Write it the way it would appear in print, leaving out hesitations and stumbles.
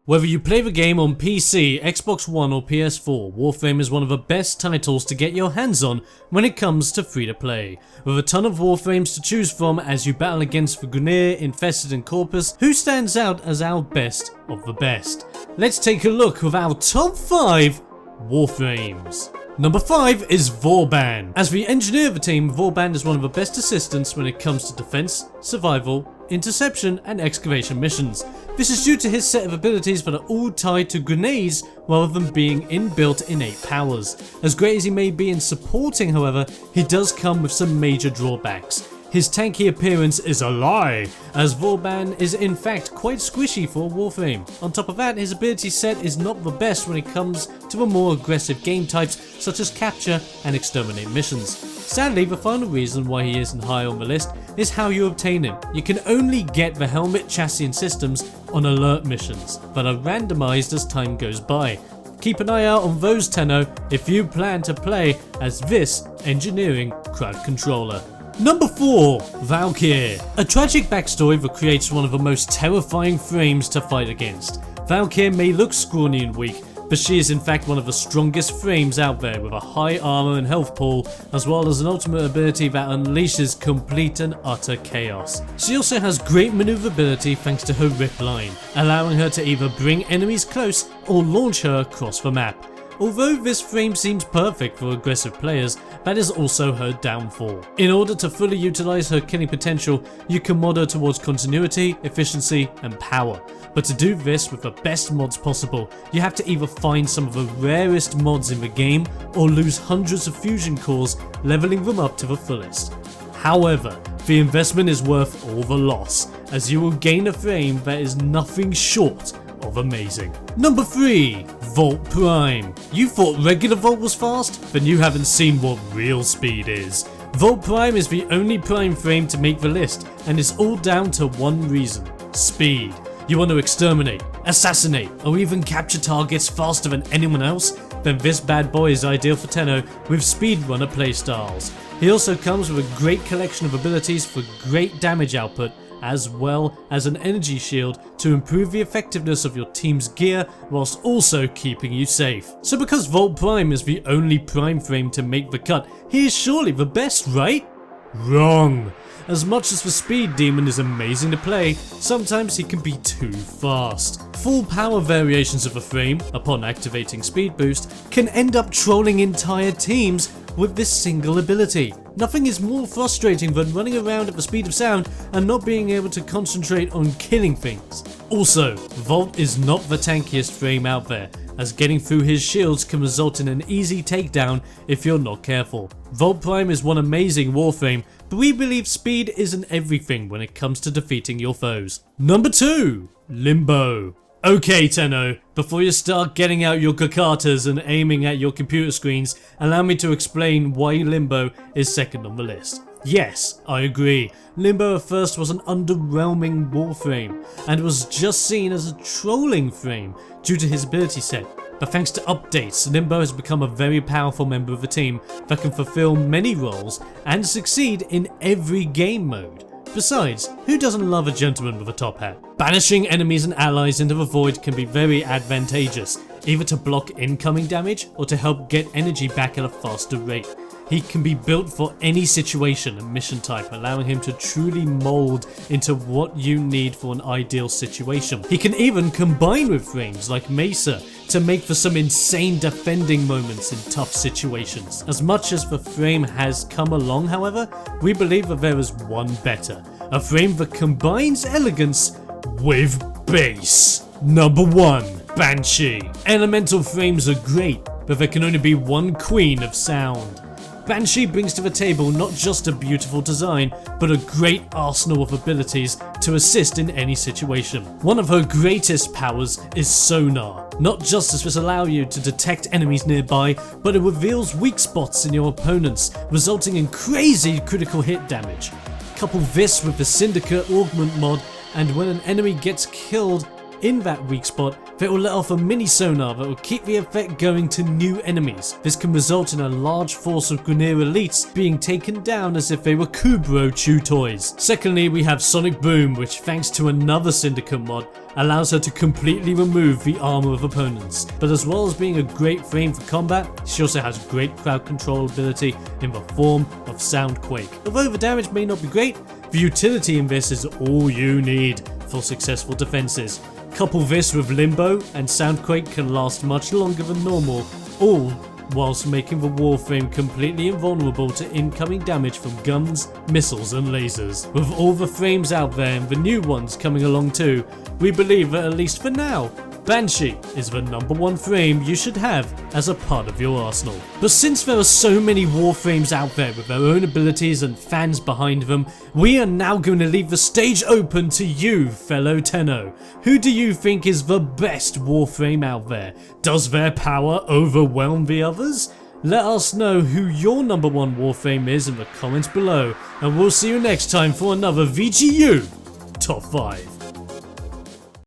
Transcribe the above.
Whether you play the game on PC, Xbox One or PS4, Warframe is one of the best titles to get your hands on when it comes to free to play. With a ton of Warframes to choose from as you battle against the Grineer, Infested and Corpus, who stands out as our best of the best? Let's take a look with our top 5 Warframes. Number 5 is Warban. As the engineer of the team, Warban is one of the best assistants when it comes to defense, survival, interception and excavation missions. This is due to his set of abilities that are all tied to grenades rather than being inbuilt innate powers. As great as he may be in supporting, however, he does come with some major drawbacks. His tanky appearance is a lie, as Warban is in fact quite squishy for a Warframe. On top of that, his ability set is not the best when it comes to the more aggressive game types such as capture and exterminate missions. Sadly, the final reason why he isn't high on the list is how you obtain him. You can only get the helmet, chassis and systems on alert missions that are randomized as time goes by. Keep an eye out on those, Tenno, if you plan to play as this engineering crowd controller. Number 4, Valkyr. A tragic backstory that creates one of the most terrifying frames to fight against. Valkyr may look scrawny and weak, but she is in fact one of the strongest frames out there, with a high armor and health pool, as well as an ultimate ability that unleashes complete and utter chaos. She also has great maneuverability thanks to her rip line, allowing her to either bring enemies close or launch her across the map. Although this frame seems perfect for aggressive players, that is also her downfall. In order to fully utilize her killing potential, you can mod her towards continuity, efficiency and power. But to do this with the best mods possible, you have to either find some of the rarest mods in the game or lose hundreds of fusion cores, leveling them up to the fullest. However, the investment is worth all the loss, as you will gain a frame that is nothing short of amazing. Number 3, Volt Prime. You thought regular Volt was fast? Then you haven't seen what real speed is. Volt Prime is the only Prime frame to make the list, and it's all down to one reason: speed. You want to exterminate, assassinate, or even capture targets faster than anyone else? Then this bad boy is ideal for Tenno with speedrunner playstyles. He also comes with a great collection of abilities for great damage output, as well as an energy shield to improve the effectiveness of your team's gear whilst also keeping you safe. So because Volt Prime is the only Prime frame to make the cut, he is surely the best, right? Wrong! As much as the speed demon is amazing to play, sometimes he can be too fast. Full power variations of a frame, upon activating speed boost, can end up trolling entire teams with this single ability. Nothing is more frustrating than running around at the speed of sound and not being able to concentrate on killing things. Also, Volt is not the tankiest frame out there, as getting through his shields can result in an easy takedown if you're not careful. Volt Prime is one amazing Warframe, but we believe speed isn't everything when it comes to defeating your foes. Number 2, Limbo. Okay Tenno, before you start getting out your kakatas and aiming at your computer screens, allow me to explain why Limbo is second on the list. Yes, I agree, Limbo at first was an underwhelming Warframe, and was just seen as a trolling frame due to his ability set. But thanks to updates, Limbo has become a very powerful member of the team that can fulfill many roles and succeed in every game mode. Besides, who doesn't love a gentleman with a top hat? Banishing enemies and allies into the void can be very advantageous, either to block incoming damage or to help get energy back at a faster rate. He can be built for any situation and mission type, allowing him to truly mold into what you need for an ideal situation. He can even combine with frames like Mesa to make for some insane defending moments in tough situations. As much as the frame has come along, however, we believe that there is one better. A frame that combines elegance with bass. Number 1, Banshee. Elemental frames are great, but there can only be one queen of sound. Banshee brings to the table not just a beautiful design, but a great arsenal of abilities to assist in any situation. One of her greatest powers is sonar. Not just does this allow you to detect enemies nearby, but it reveals weak spots in your opponents, resulting in crazy critical hit damage. Couple this with the Syndicate Augment mod, and when an enemy gets killed, in that weak spot that will let off a mini sonar that will keep the effect going to new enemies. This can result in a large force of Grineer elites being taken down as if they were Kubro chew toys. Secondly, we have Sonic Boom, which thanks to another Syndicate mod, allows her to completely remove the armor of opponents. But as well as being a great frame for combat, she also has great crowd control ability in the form of Soundquake. Although the damage may not be great, the utility in this is all you need for successful defenses. Couple this with Limbo and Soundquake can last much longer than normal, all whilst making the Warframe completely invulnerable to incoming damage from guns, missiles and lasers. With all the frames out there and the new ones coming along too, we believe that at least for now, Banshee is the #1 frame you should have as a part of your arsenal. But since there are so many Warframes out there with their own abilities and fans behind them, we are now going to leave the stage open to you, fellow Tenno. Who do you think is the best Warframe out there? Does their power overwhelm the others? Let us know who your #1 Warframe is in the comments below, and we'll see you next time for another VGU Top 5.